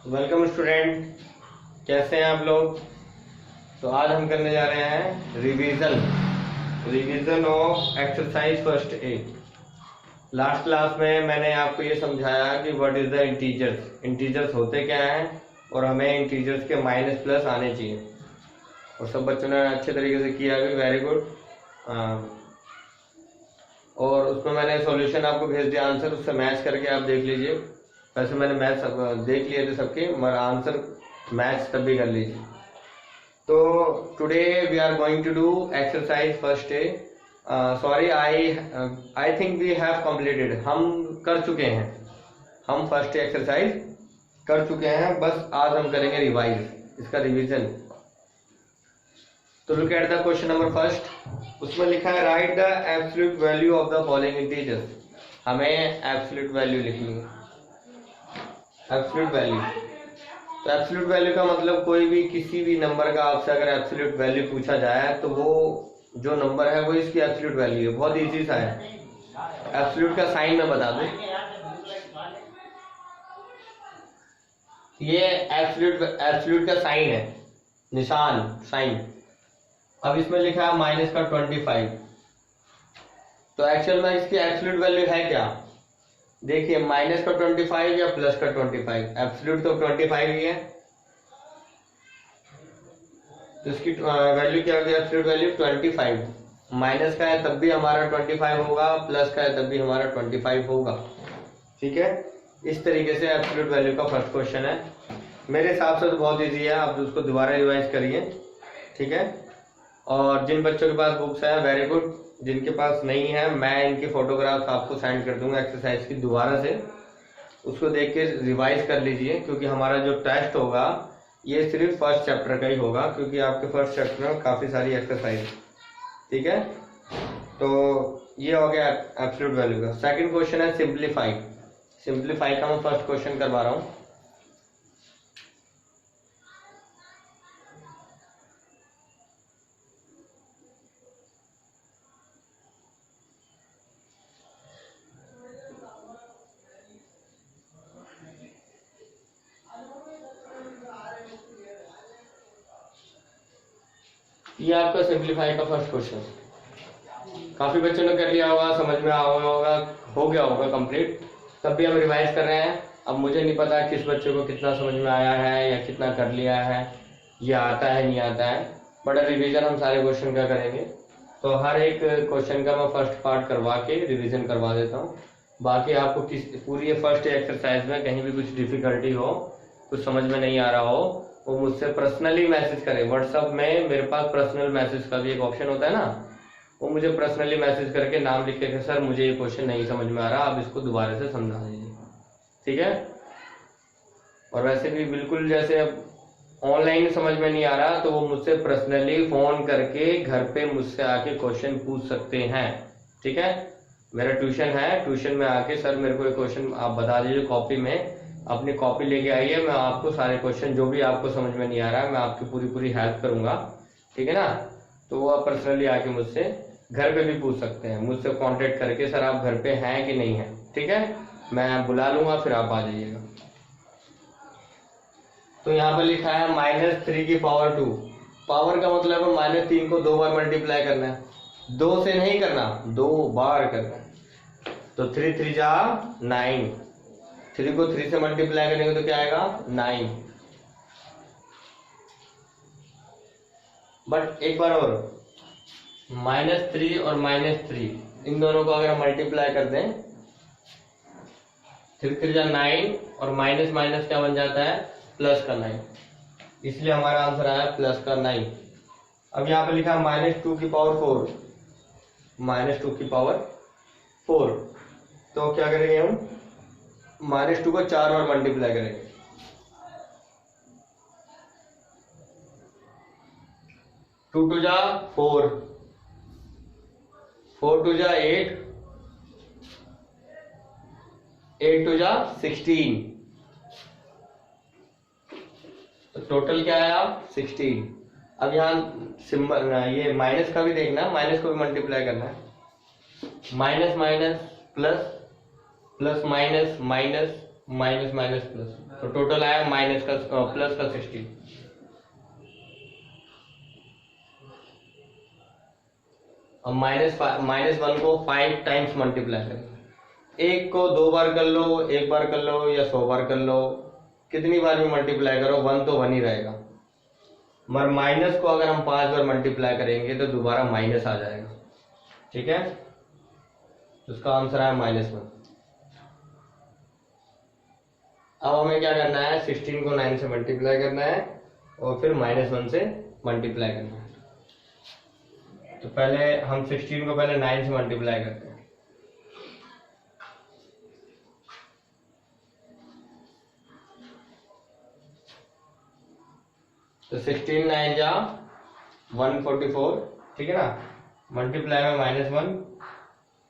Welcome student, कैसे हैं आप लोग। तो आज हम करने जा रहे हैं revision of exercise first A. Last class में मैंने आपको ये समझाया कि व्हाट इज द इंटीजर्स होते क्या हैं और हमें इंटीजर्स के माइनस प्लस आने चाहिए, और सब बच्चों ने अच्छे तरीके से किया भी, वेरी गुड। और उसमें मैंने सॉल्यूशन आपको भेज दिया, आंसर उससे मैच करके आप देख लीजिए। वैसे मैंने मैच देख लिए थे सबके, मगर आंसर मैच तब भी कर लीजिए। तो today we are going to do exercise first A. Sorry, I think we have completed, हम कर चुके हैं, हम फर्स्ट एक्सरसाइज कर चुके हैं। बस आज हम करेंगे रिवाइज, इसका रिवीजन। तो look at the question number first. उसमें लिखा है right the absolute value of the following integers. हमें एब्सोल्यूट वैल्यू लिखनी है, एब्सोल्यूट वैल्यू। तो एब्सोल्यूट वैल्यू का मतलब कोई भी किसी भी नंबर का आपसे अगर एब्सोल्यूट वैल्यू पूछा जाए तो वो जो नंबर है वो इसकी एब्सोल्यूट वैल्यू है। बहुत इजी सा है। एब्सोल्यूट का साइन मैं बता दूं, ये एब्सोल्यूट का साइन है, निशान, साइन। अब इसमें लिखा है माइनस का 25। तो एक्चुअल में इसकी एब्सोल्यूट वैल्यू है क्या? देखिए, माइनस का 25 या प्लस का 25, एब्सोल्यूट तो 25 ही है। तो इसकी वैल्यू क्या होगी? Absolute value 25। माइनस का है तब भी हमारा 25 होगा, प्लस का है तब भी हमारा 25 होगा। ठीक है, इस तरीके से एब्सोल्यूट वैल्यू का फर्स्ट क्वेश्चन है। मेरे हिसाब से तो बहुत इजी है, आप उसको दोबारा रिवाइज करिए। ठीक है, और जिन बच्चों के पास बुक्स है वेरी गुड, जिनके पास नहीं है मैं इनकी फोटोग्राफ्स आपको सेंड कर दूंगा एक्सरसाइज की, दोबारा से उसको देख के रिवाइज कर लीजिए। क्योंकि हमारा जो टेस्ट होगा ये सिर्फ फर्स्ट चैप्टर का ही होगा, क्योंकि आपके फर्स्ट चैप्टर में काफ़ी सारी एक्सरसाइज। ठीक है, तो ये हो गया एब्सोल्यूट वैल्यू का। सेकंड क्वेश्चन है सिंप्लीफाई। सिंप्लीफाई का मैं फर्स्ट क्वेश्चन करवा रहा हूँ। ये आपका सिंप्लीफाई का फर्स्ट क्वेश्चन। काफी बच्चों ने कर लिया होगा, समझ में हो गया होगा कंप्लीट, तब भी हम रिवाइज कर रहे हैं। अब मुझे नहीं पता किस बच्चे को कितना समझ में आया है या कितना कर लिया है, या आता है नहीं आता है, बट रिवीजन हम सारे क्वेश्चन का करेंगे। तो हर एक क्वेश्चन का मैं फर्स्ट पार्ट करवा के रिवीजन करवा देता हूँ। बाकी आपको पूरी ये फर्स्ट एक्सरसाइज में कहीं भी कुछ डिफिकल्टी हो, कुछ समझ में नहीं आ रहा हो, वो मुझसे पर्सनली मैसेज करें। व्हाट्सएप में मेरे पास पर्सनल मैसेज का भी एक ऑप्शन होता है ना, वो मुझे पर्सनली मैसेज करके नाम लिख के सर मुझे ये क्वेश्चन नहीं समझ में आ रहा, आप इसको दोबारा से समझा दीजिए। ठीक है, और वैसे भी बिल्कुल जैसे अब ऑनलाइन समझ में नहीं आ रहा तो वो मुझसे पर्सनली फोन करके घर पे मुझसे आके क्वेश्चन पूछ सकते हैं। ठीक है, मेरा ट्यूशन है, ट्यूशन में आके सर मेरे को ये क्वेश्चन आप बता दीजिए, कॉपी में अपनी कॉपी लेके आइए, मैं आपको सारे क्वेश्चन जो भी आपको समझ में नहीं आ रहा है मैं आपकी पूरी हेल्प करूंगा। ठीक है ना, तो वो आप पर्सनली आके मुझसे घर पे भी पूछ सकते हैं, मुझसे कांटेक्ट करके सर आप घर पे हैं कि नहीं है। ठीक है, मैं बुला लूंगा, फिर आप आ जाइएगा। तो यहाँ पर लिखा है -3 की पावर 2। पावर का मतलब है -3 को 2 बार मल्टीप्लाई करना है, 2 से नहीं करना, 2 बार करना है। तो 3 3 जा 9, 3 को 3 से मल्टीप्लाई करेंगे तो क्या आएगा? 9। बट एक बार और, -3 और -3 इन दोनों को अगर हम मल्टीप्लाई कर दें, 3 3 जा 9 और माइनस माइनस क्या बन जाता है? प्लस का 9। इसलिए हमारा आंसर आया प्लस का 9। अब यहाँ पे लिखा है -2 की पावर 4, -2 की पावर 4। तो क्या करेंगे हम? -2 को 4 बार मल्टीप्लाई करेंगे, 2 2 जा 4, 4 2 जा 8, 8 2 जा 16। तो टोटल क्या आया? 16। अब यहाँ सिंबल ये माइनस का भी देखना, माइनस को भी मल्टीप्लाई करना है। Minus minus plus, plus minus minus minus minus plus, तो टोटल आया माइनस का प्लस का 16। अब माइनस वन को 5 टाइम्स मल्टीप्लाई करें। एक को 2 बार कर लो, 1 बार कर लो या 100 बार कर लो, कितनी बार भी मल्टीप्लाई करो 1 तो 1 ही रहेगा। मगर माइनस को अगर हम 5 बार मल्टीप्लाई करेंगे तो दोबारा माइनस आ जाएगा। ठीक है, तो उसका आंसर है -1। अब हमें क्या करना है, 16 को 9 से मल्टीप्लाई करना है और फिर -1 से मल्टीप्लाई करना है। तो पहले हम 16 को पहले 9 से मल्टीप्लाई करते हैं। तो 16 9 जा 144, ठीक है ना, मल्टीप्लाई में -1,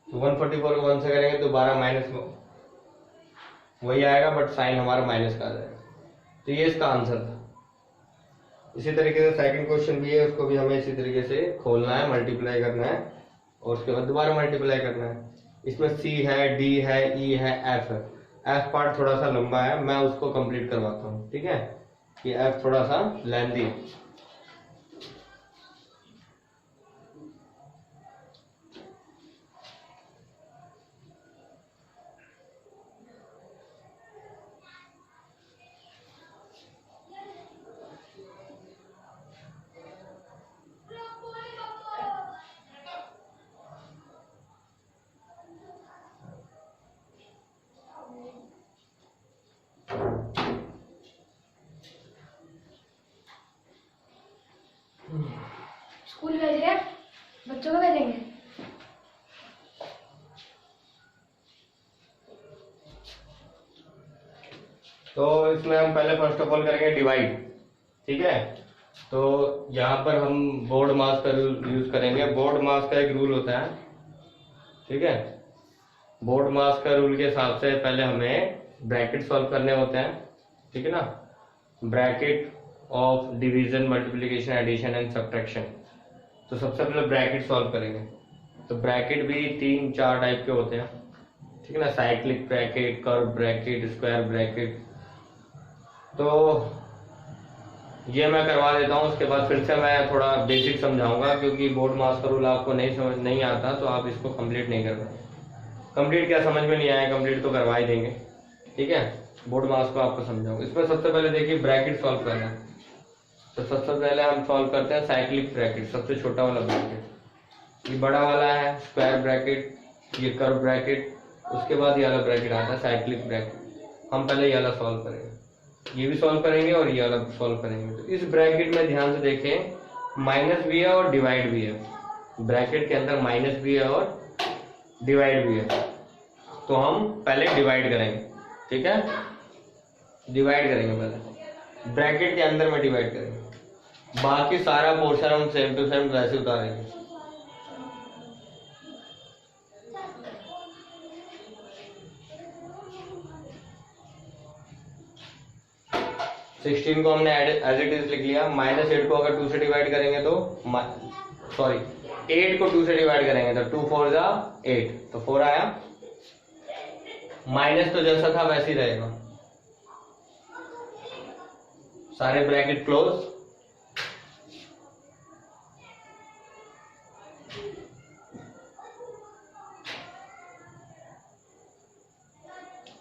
तो 144 को 1 से करेंगे तो 12 माइनस वही आएगा, बट साइन हमारा माइनस का आ जाएगा। तो ये इसका आंसर था। इसी तरीके से सेकंड क्वेश्चन भी है, उसको भी हमें इसी तरीके से खोलना है, मल्टीप्लाई करना है और उसके बाद दोबारा मल्टीप्लाई करना है। इसमें सी है, डी है, ई है, एफ है। एफ पार्ट थोड़ा सा लंबा है, मैं उसको कंप्लीट करवाता हूँ। ठीक है, ये एफ थोड़ा सा लेंथी है। स्कूल भेज रहे हैं, बच्चों को भेजेंगे। तो इसमें हम पहले फर्स्ट ऑफ ऑल करेंगे डिवाइड। ठीक है, तो यहाँ पर हम बोर्ड मास का यूज करेंगे। बोर्ड मास का एक रूल होता है। ठीक है, बोर्ड मास का रूल के हिसाब से पहले हमें ब्रैकेट सॉल्व करने होते हैं। ठीक है ना, bracket of division, multiplication, addition and subtraction. तो सबसे पहले ब्रैकेट सॉल्व करेंगे। तो ब्रैकेट भी 3-4 टाइप के होते हैं। ठीक है ना, cyclic bracket, curve bracket, square bracket. तो ये मैं करवा देता हूँ, उसके बाद फिर से मैं थोड़ा बेसिक समझाऊंगा, क्योंकि बोर्ड मास का रूल आपको नहीं आता तो आप इसको कंप्लीट नहीं कर पाए। कंप्लीट क्या समझ में नहीं आया, कंप्लीट तो करवा ही देंगे। ठीक है, बोर्ड मास को आपको समझाऊंगा। इसमें सबसे पहले देखिए ब्रैकेट सॉल्व करना है। तो सबसे पहले हम सॉल्व करते हैं साइक्लिक ब्रैकेट, सबसे छोटा वाला ब्रैकेट। ये बड़ा वाला है स्क्वायर ब्रैकेट, ये कर्व ब्रैकेट, उसके बाद ये वाला ब्रैकेट आता है साइक्लिक ब्रैकेट। हम पहले ये वाला सॉल्व करेंगे, ये भी सॉल्व करेंगे और ये वाला सॉल्व करेंगे। तो इस ब्रैकेट में ध्यान से देखें, माइनस भी है और डिवाइड भी है। ब्रैकेट के अंदर माइनस भी है और डिवाइड भी है। तो हम पहले डिवाइड करेंगे। ठीक है, डिवाइड करेंगे पहले, ब्रैकेट के अंदर में डिवाइड करेंगे। बाकी सारा पोर्शन हम सेम टू सेम वैसे उतारेंगे। सिक्सटीन को हमने एज इट इज लिख लिया। -8 को अगर 2 से डिवाइड करेंगे तो 8 को 2 से डिवाइड करेंगे तो 2 4 जा 8, तो 4 आया। माइनस तो जैसा था वैसे ही रहेगा। सारे ब्रैकेट क्लोज।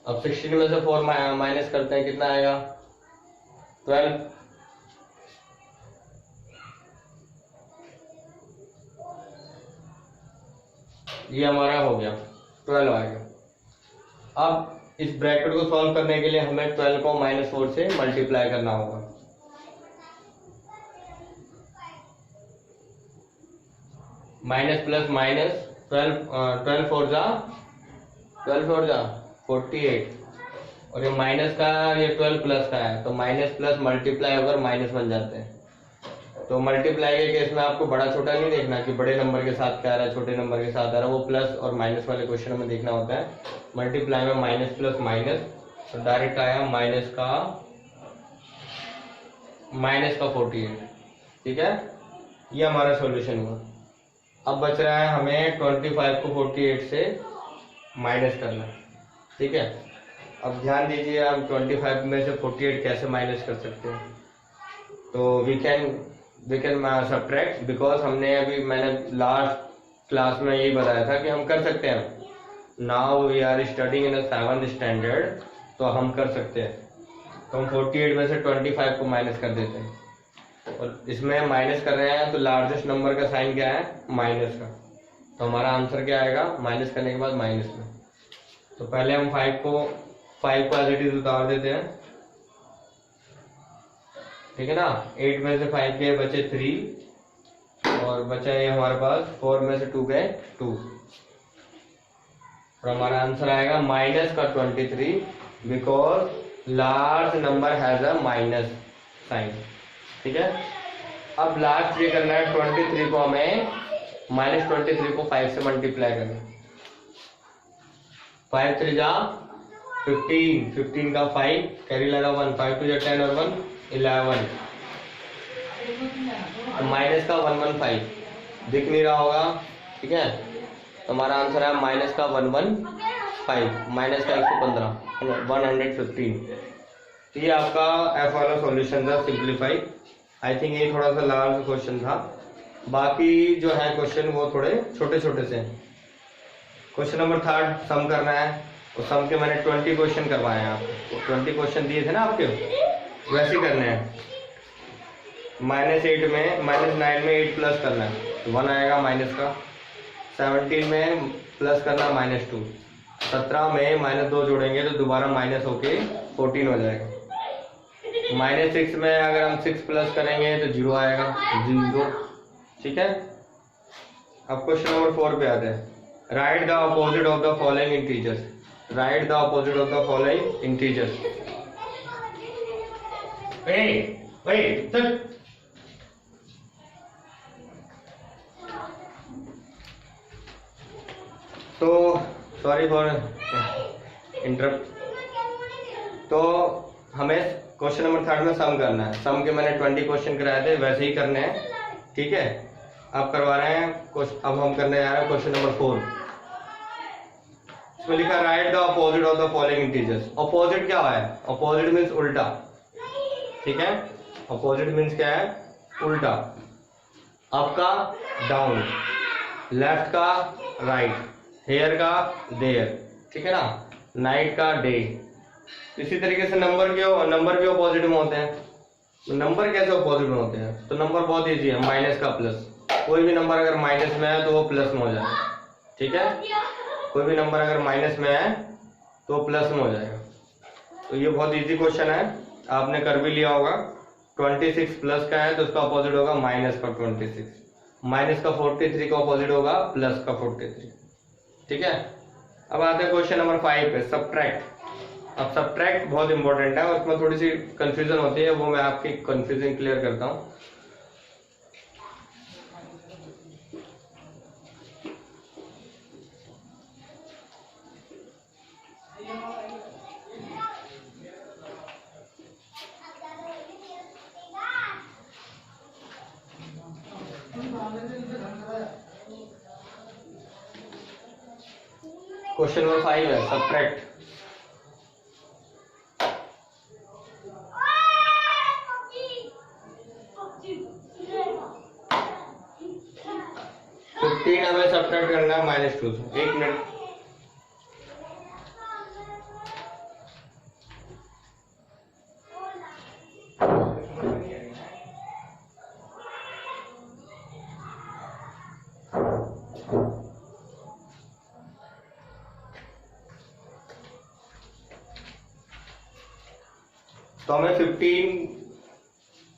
अब 16 में से 4 माइनस करते हैं, कितना आएगा 12। ये हमारा हो गया, 12 आ गया। अब इस ब्रैकेट को सॉल्व करने के लिए हमें 12 को -4 से मल्टीप्लाई करना होगा। माइनस प्लस माइनस, 12 4 जा 48, और ये माइनस का, ये 12 प्लस का है, तो माइनस प्लस मल्टीप्लाई होकर माइनस बन जाते हैं। तो मल्टीप्लाई के केस में आपको बड़ा छोटा नहीं देखना कि बड़े नंबर के साथ क्या आ रहा है, छोटे नंबर के साथ आ रहा है। वो प्लस और माइनस वाले क्वेश्चन में देखना होता है। मल्टीप्लाई में माइनस प्लस माइनस, तो डायरेक्ट आया माइनस का 48। ठीक है, ये हमारा सॉल्यूशन हुआ। अब बच रहा है हमें 25 को 48 से माइनस करना। ठीक है, अब ध्यान दीजिए, हम 25 में से 48 कैसे माइनस कर सकते हैं। तो वी कैन सब्ट्रैक्ट, बिकॉज मैंने लास्ट क्लास में यही बताया था कि हम कर सकते हैं। Now we are studying in 7th standard, तो हम कर सकते हैं। तो हम 48 में से 25 को माइनस कर देते हैं, और इसमें माइनस कर रहे हैं तो लार्जेस्ट नंबर का साइन क्या है, माइनस का। तो हमारा आंसर क्या आएगा, माइनस करने के बाद माइनस में। तो पहले हम 5 को एज इट इज उतार देते हैं, ठीक है ना। 8 में से 5 गए बचे 3, और बचा ये हमारे पास 4 में से 2 गए 2, और हमारा आंसर आएगा माइनस का 23, because large number has a minus sign, ठीक है। अब लास्ट ये करना है, 23 को हमें -23 को 5 से मल्टीप्लाई करना है। 5 3 जा 15, 15 का 5 कैरी लगा 1, 5 2 जा 10 और 1 11, माइनस का 115 दिख नहीं रहा होगा, ठीक है। तो हमारा आंसर है माइनस का 115, माइनस का 115 115। तो ये आपका एफ वाला सॉल्यूशन था, सिंप्लीफाई। आई थिंक ये थोड़ा सा लार्ज क्वेश्चन था, बाकी जो है क्वेश्चन वो थोड़े छोटे छोटे से हैं। क्वेश्चन नंबर 3 सम करना है, तो सम के मैंने 20 क्वेश्चन करवाए हैं आपको। 20 क्वेश्चन दिए थे ना आपके, वैसे ही करने हैं। -8 में -9 में 8 प्लस करना है, 1 आएगा माइनस का। 17 में प्लस करना -2, 17 में -2 जोड़ेंगे तो दोबारा माइनस होके 14 हो जाएगा। -6 में अगर हम 6 प्लस करेंगे तो 0 आएगा, 0, ठीक है। अब क्वेश्चन नंबर 4 पे आते हैं। Right the opposite of the following integers, right the opposite of the following integers. तो सॉरी फॉर इंटरप्ट। तो हमें क्वेश्चन नंबर 3 में सम करना है। सम के मैंने 20 क्वेश्चन कराए थे, वैसे ही करने हैं, ठीक है। अब करवा रहे हैं, अब हम करने जा रहे हैं क्वेश्चन नंबर 4। इसमें लिखा right the opposite of the following integers. Opposite क्या है, ऑपोजिट मीन्स उल्टा, ठीक है। ऑपोजिट मीन्स क्या है, उल्टा। अप का डाउन, लेफ्ट का राइट, हेयर का देयर, ठीक है ना, नाइट का डे। इसी तरीके से नंबर भी ऑपोजिट में होते हैं। नंबर कैसे ऑपोजिट में होते हैं, तो नंबर बहुत इजी है, माइनस का प्लस। कोई भी नंबर अगर माइनस में है तो वो प्लस में हो जाएगा, ठीक है। कोई भी नंबर अगर माइनस में है तो प्लस में हो जाएगा। तो ये बहुत इजी क्वेश्चन है, आपने कर भी लिया होगा। 26 प्लस का है तो उसका ऑपोजिट होगा माइनस का 26, माइनस का 43 का ऑपोजिट होगा प्लस का 43, ठीक है। अब आते हैं क्वेश्चन नंबर 5 पे, सब्ट्रैक्ट। अब सब्ट्रैक्ट बहुत इंपॉर्टेंट है, उसमें थोड़ी सी कंफ्यूजन होती है, वो मैं आपकी कंफ्यूजन क्लियर करता हूँ। क्वेश्चन नंबर 5 है सब्ट्रैक्ट। हमें सब्ट्रैक्ट करना है -2 से। 1 मिनट। तो हमें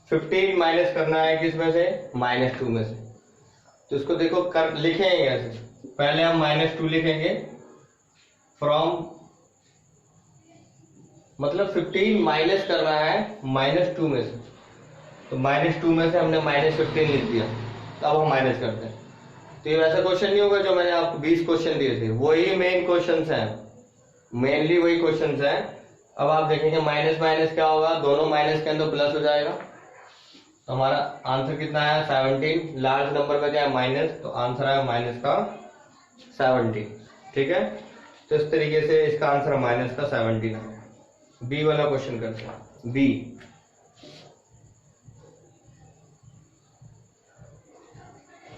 15 माइनस करना है किसमें से, -2 में से। तो इसको देखो लिखेंगे ऐसे, पहले हम -2 लिखेंगे फ्रॉम, मतलब 15 माइनस करना है -2 में से। तो -2 में से हमने -15 लिख दिया, तो अब हम माइनस करते हैं। तो ये वैसा क्वेश्चन नहीं होगा जो मैंने आपको 20 क्वेश्चन दिए थे, वही मेन क्वेश्चंस हैं, मेनली वही क्वेश्चंस हैं। अब आप देखेंगे माइनस माइनस क्या होगा, दोनों माइनस के अंदर प्लस हो जाएगा। तो हमारा आंसर कितना है 17, लार्ज नंबर में क्या है माइनस, तो आंसर है माइनस का 17, ठीक है। तो इस तरीके से इसका आंसर माइनस का 17 है। बी वाला क्वेश्चन करते हैं। बी,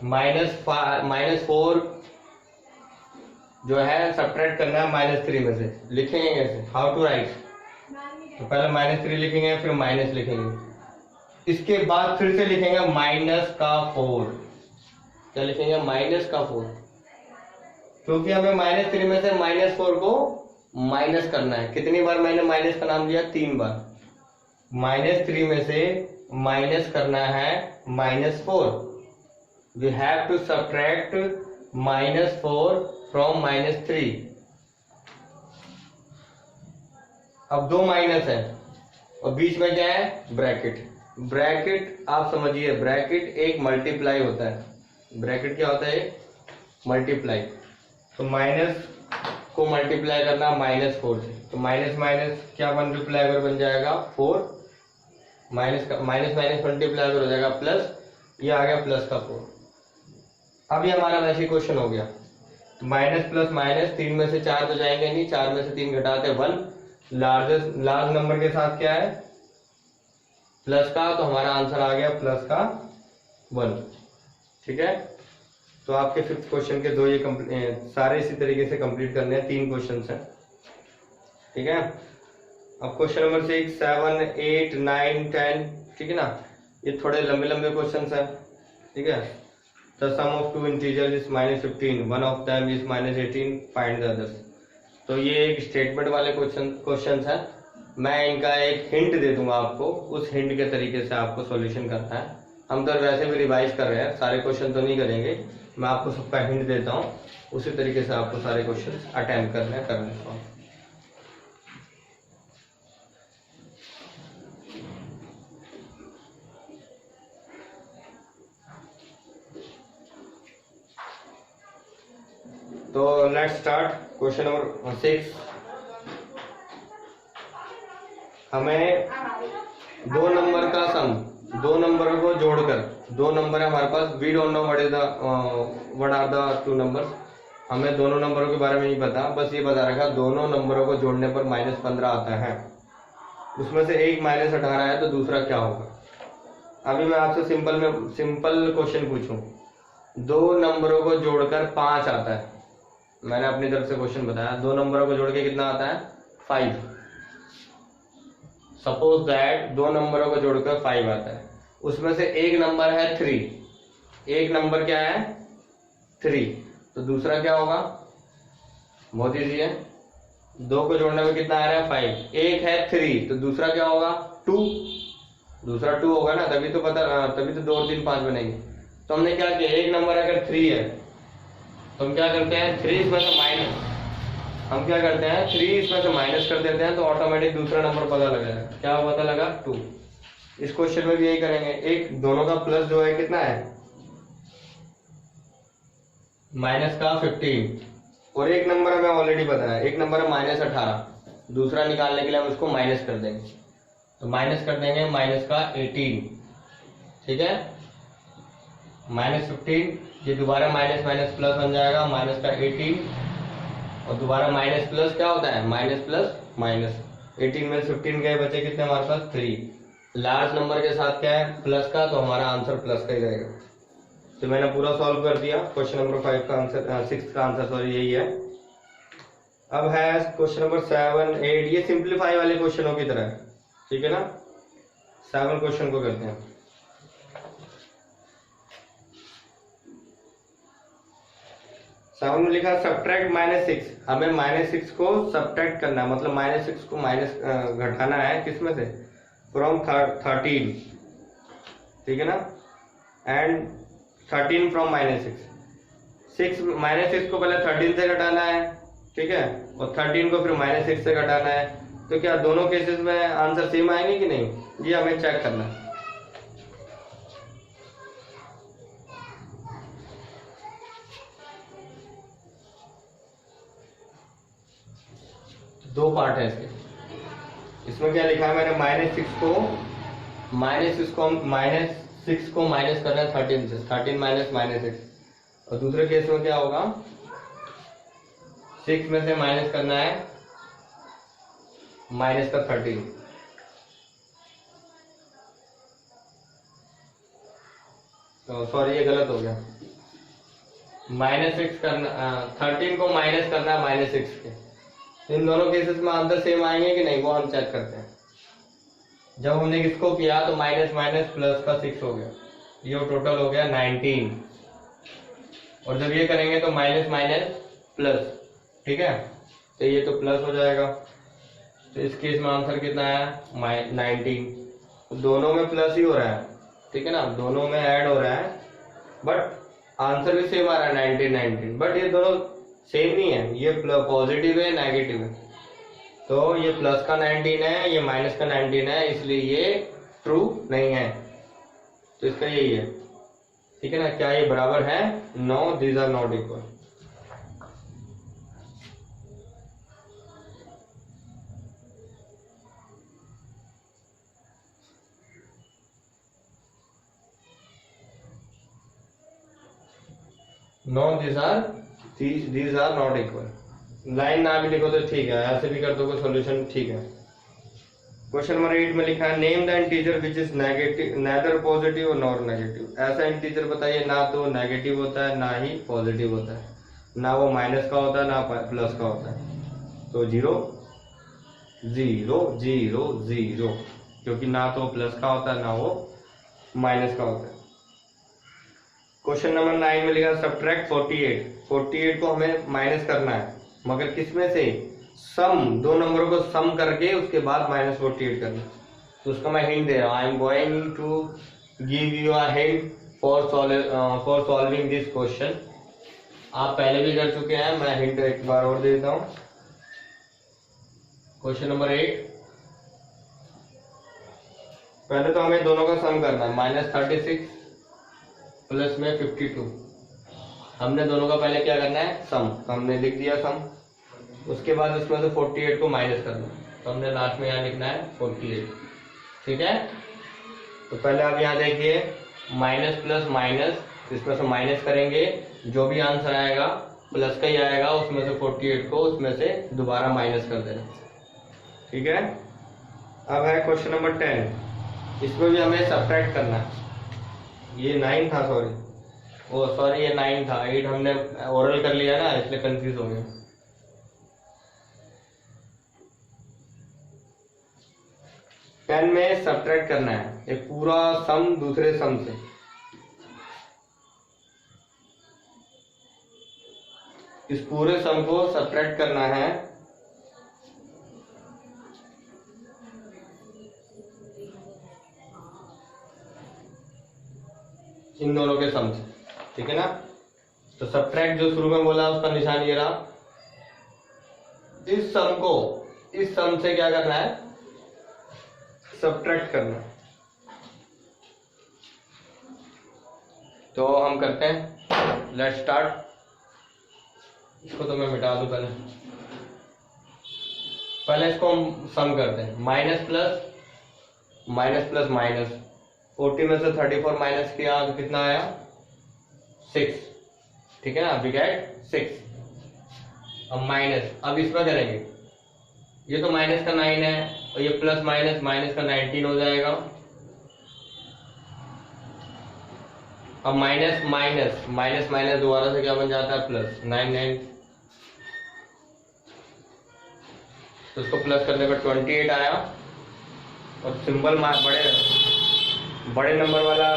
-4 जो है सब्ट्रैक्ट करना है -3 में से। लिखेंगे कैसे, हाउ टू राइट? तो पहले -3 लिखेंगे, फिर माइनस लिखेंगे, इसके बाद फिर से लिखेंगे -4। क्या लिखेंगे? -4, क्योंकि हमें -3 में से -4 को माइनस करना है। कितनी बार मैंने माइनस का नाम लिया? 3 बार। -3 में से माइनस करना है -4। We have to subtract -4 from -3। अब 2 माइनस है और बीच में क्या है? ब्रैकेट। ब्रैकेट आप समझिए, ब्रैकेट एक मल्टीप्लाई होता है। ब्रैकेट क्या होता है? मल्टीप्लाई। तो माइनस को मल्टीप्लाई करना -4 से, तो माइनस माइनस क्या मल्टीप्लाई अगर बन जाएगा? 4। माइनस मल्टीप्लाई अगर हो जाएगा प्लस, ये आ गया प्लस का 4। अब ये हमारा वैसे क्वेश्चन हो गया। माइनस प्लस माइनस, 3 में से 4 तो जाएंगे नहीं, 4 में से 3 घटाते 1। लार्ज नंबर के साथ क्या है? प्लस का, तो हमारा आंसर आ गया प्लस का 1। ठीक है, तो आपके 5th क्वेश्चन के 2 ये सारे इसी तरीके से कंप्लीट करने हैं। 3 क्वेश्चन हैं। ठीक है, अब क्वेश्चन नंबर 6, 7, 8, 9, 10, ठीक है ना, ये थोड़े लंबे लंबे क्वेश्चन है। ठीक है, the sum of 2 integer is -15, one of them is -18, find the others. तो ये एक स्टेटमेंट वाले क्वेश्चन है। मैं इनका एक हिंट दे दूंगा आपको, उस हिंट के तरीके से आपको सॉल्यूशन करना है। हम तो वैसे भी रिवाइज कर रहे हैं, सारे क्वेश्चन तो नहीं करेंगे, मैं आपको सबका हिंट देता हूँ, उसी तरीके से आपको सारे क्वेश्चन अटेम्प्ट करने हैं। तो लेट्स स्टार्ट क्वेश्चन नंबर 6। हमें 2 नंबर का सम, 2 नंबरों को जोड़कर, 2 नंबर है हमारे पास। We don't know what are the 2 numbers. हमें दोनों नंबरों के बारे में नहीं पता, बस ये बता रखा दोनों नंबरों को जोड़ने पर -15 आता है। उसमें से एक -18 है, तो दूसरा क्या होगा? अभी मैं आपसे सिंपल क्वेश्चन पूछूं, 2 नंबरों को जोड़कर 5 आता है। मैंने अपनी तरफ से क्वेश्चन बताया, 2 नंबरों को जोड़ के कितना आता है? 5। सपोज दैट 2 नंबरों को जोड़कर 5 आता है, उसमें से एक नंबर है 3। एक नंबर क्या है? 3, तो दूसरा क्या होगा? बहुत ईजी है, 2 को जोड़ने में कितना आ रहा है? 5। एक है 3, तो दूसरा क्या होगा? 2। दूसरा 2 होगा ना, तभी तो 2 और 3 5 बनेंगे। तो हमने क्या किया, एक नंबर अगर 3 है तो हम क्या करते हैं, 3 इसमें से माइनस, हम क्या करते हैं 3 इसमें से माइनस कर देते हैं, तो ऑटोमेटिक दूसरा नंबर पता लग जाएगा। क्या पता लगा? 2। इस क्वेश्चन में भी यही करेंगे। एक दोनों का प्लस जो है कितना है? माइनस का 15, और एक नंबर हमें ऑलरेडी पता है, एक नंबर है -18। दूसरा निकालने के लिए हम उसको माइनस कर देंगे, तो माइनस कर देंगे माइनस का 18। ठीक है, -15, ये दोबारा माइनस माइनस प्लस बन जाएगा, माइनस का 18, और दोबारा माइनस प्लस क्या होता है? Minus plus minus. 18 में 15 गए, बचे कितने हमारे पास? 3। लार्ज नंबर के साथ क्या है? प्लस का, तो हमारा आंसर प्लस का ही रहेगा। तो मैंने पूरा सॉल्व कर दिया। क्वेश्चन नंबर 5 का आंसर, 6 का आंसर सॉरी यही है। अब है क्वेश्चन नंबर 7, 8, ये सिंप्लीफाई वाले क्वेश्चनों की तरह है। ठीक है ना, 7 क्वेश्चन को करते हैं। 7 में लिखा सब्ट्रैक्ट -6। हमें -6 को सब्ट्रैक्ट करना है, मतलब -6 को घटाना है किसमें से? फ्रॉम 13। ठीक है ना, एंड 13 फ्रॉम -6। -6 को पहले 13 से घटाना है, ठीक है, और 13 को फिर -6 से घटाना है। तो क्या दोनों केसेस में आंसर सेम आएंगे कि नहीं, ये हमें चेक करना है। दो पार्ट है इसके। इसमें क्या लिखा है मैंने, -6 को हम -6 को माइनस करना है 13 से, 13 माइनस -6। और दूसरे केस में क्या होगा, 6 में से माइनस करना है माइनस का 13, तो सॉरी ये गलत हो गया, -6 करना, 13 को माइनस करना है -6 के। तो इन दोनों केसेस में आंसर सेम आएंगे कि नहीं वो हम चेक करते हैं। जब हमने इसको किया तो माइनस माइनस प्लस का 6 हो गया, ये टोटल हो गया 19, और जब ये करेंगे तो माइनस माइनस प्लस, ठीक है, तो ये तो प्लस हो जाएगा। तो इस केस में आंसर कितना है 19, दोनों में प्लस ही हो रहा है, ठीक है ना, दोनों में ऐड हो रहा है, बट आंसर भी सेम आ रहा है 19, बट ये दोनों सेम नहीं है, ये पॉजिटिव है नेगेटिव है, तो ये प्लस का 19 है, ये माइनस का 19 है, इसलिए ये ट्रू नहीं है। तो इसका यही है, ठीक है ना, क्या ये बराबर है? No, these are not equal. No, these are not equal। Line ना भी लिखो तो ठीक है, ऐसे भी कर दोगे सॉल्यूशन, ठीक है। क्वेश्चन नंबर 8 में लिखा है name the integer which is negative, neither positive nor negative. ऐसा इंटीजर बताइए ना तो नेगेटिव होता है ना ही पॉजिटिव होता है, ना वो माइनस का होता है ना प्लस का होता है। तो 0 0 0 0, क्योंकि ना तो प्लस का होता है ना वो माइनस का होता है। क्वेश्चन नंबर 9 में लिखा सब्ट्रैक्ट 48 को हमें माइनस करना है, मगर किसमें से? सम, दो नंबरों को सम करके उसके बाद -48 करना। तो उसका मैं हिंट दे रहा हूँ, I am going to give you a hint for solving this question. आप पहले भी कर चुके हैं, मैं हिंट एक बार और देता हूँ। क्वेश्चन नंबर 8, पहले तो हमें दोनों का सम करना है, -36 प्लस में 52। हमने दोनों का पहले क्या करना है? सम। तो हमने लिख दिया सम, उसके बाद उसमें से 48 को माइनस करना, तो हमने लास्ट में यहाँ लिखना है 48, ठीक है। तो पहले आप यहाँ देखिए माइनस प्लस माइनस, इसमें से माइनस करेंगे, जो भी आंसर आएगा प्लस का ही आएगा, उसमें से 48 को उसमें से दोबारा माइनस कर देना, ठीक है। अब है क्वेश्चन नंबर 10, इसमें भी हमें सब्ट्रैक्ट करना है। ये 9 था, सॉरी ये 9 था, 8 हमने ओरल कर लिया ना, इसलिए कंफ्यूज हो गया। टेन में सब्ट्रैक्ट करना है एक पूरा सम दूसरे सम से। इस पूरे सम को सब्ट्रैक्ट करना है इन दोनों के सम से, ठीक है ना। तो सब्ट्रैक्ट जो शुरू में बोला उसका निशान ये रहा। इस सम से क्या करना है? सब्ट्रैक्ट करना। तो हम करते हैं, लेट्स स्टार्ट। इसको तो मैं मिटा दूं पहले इसको हम सम करते हैं। माइनस प्लस माइनस 40 में से 34 माइनस किया तो कितना आया? 6, ठीक है ना, वी गेट 6। अब माइनस, अब इसमें करेंगे, ये तो माइनस का 9 है और ये प्लस माइनस का 19 हो जाएगा। अब माइनस दोबारा से क्या बन जाता है? प्लस 9। तो इसको प्लस करने पर 28 आया और सिंबल बड़े नंबर वाला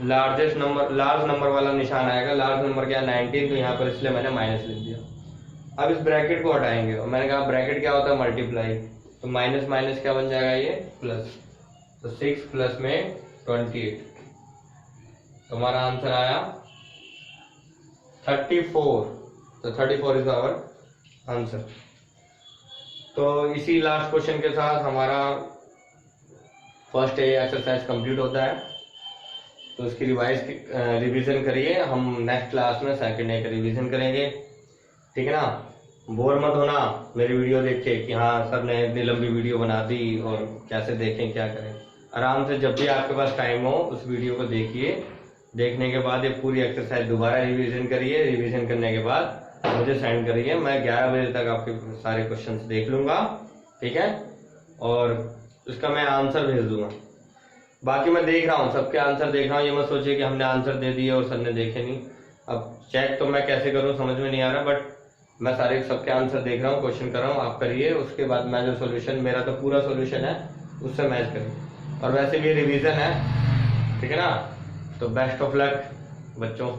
लार्ज नंबर वाला निशान आएगा। लार्ज नंबर क्या? 19, तो यहाँ पर इसलिए मैंने माइनस लिख दिया। अब इस ब्रैकेट को हटाएंगे और मैंने कहा ब्रैकेट क्या होता है? मल्टीप्लाई। तो माइनस क्या बन जाएगा? ये प्लस। तो 6 प्लस में 28, तो हमारा आंसर आया 34। तो 34 इज आवर आंसर। तो इसी लास्ट क्वेश्चन के साथ हमारा फर्स्ट एक्सरसाइज कंप्लीट होता है। तो इसकी रिवीजन करिए, हम नेक्स्ट क्लास में सेकंड ए का रिवीजन करेंगे, ठीक है ना। बोर मत होना मेरी वीडियो देख के कि हाँ सर ने इतनी लंबी वीडियो बना दी और कैसे देखें क्या करें। आराम से जब भी आपके पास टाइम हो उस वीडियो को देखिए, देखने के बाद ये पूरी एक्सरसाइज दोबारा रिवीजन करिए। रिवीजन करने के बाद मुझे सेंड करिए, मैं 11 बजे तक आपके सारे क्वेश्चंस देख लूंगा, ठीक है। और उसका मैं आंसर भेज दूंगा। बाकी मैं देख रहा हूँ, सबके आंसर देख रहा हूँ। ये मत सोचिए कि हमने आंसर दे दिए और सर ने देखे नहीं। अब चेक तो मैं कैसे करूँ समझ में नहीं आ रहा, बट मैं सारे सबके आंसर देख रहा हूँ, क्वेश्चन कर रहा हूँ। आप करिए, उसके बाद मैं जो सोल्यूशन, मेरा तो पूरा सोल्यूशन है, उससे मैच करिए। और वैसे भी रिवीजन है, ठीक है ना। तो बेस्ट ऑफ लक बच्चों।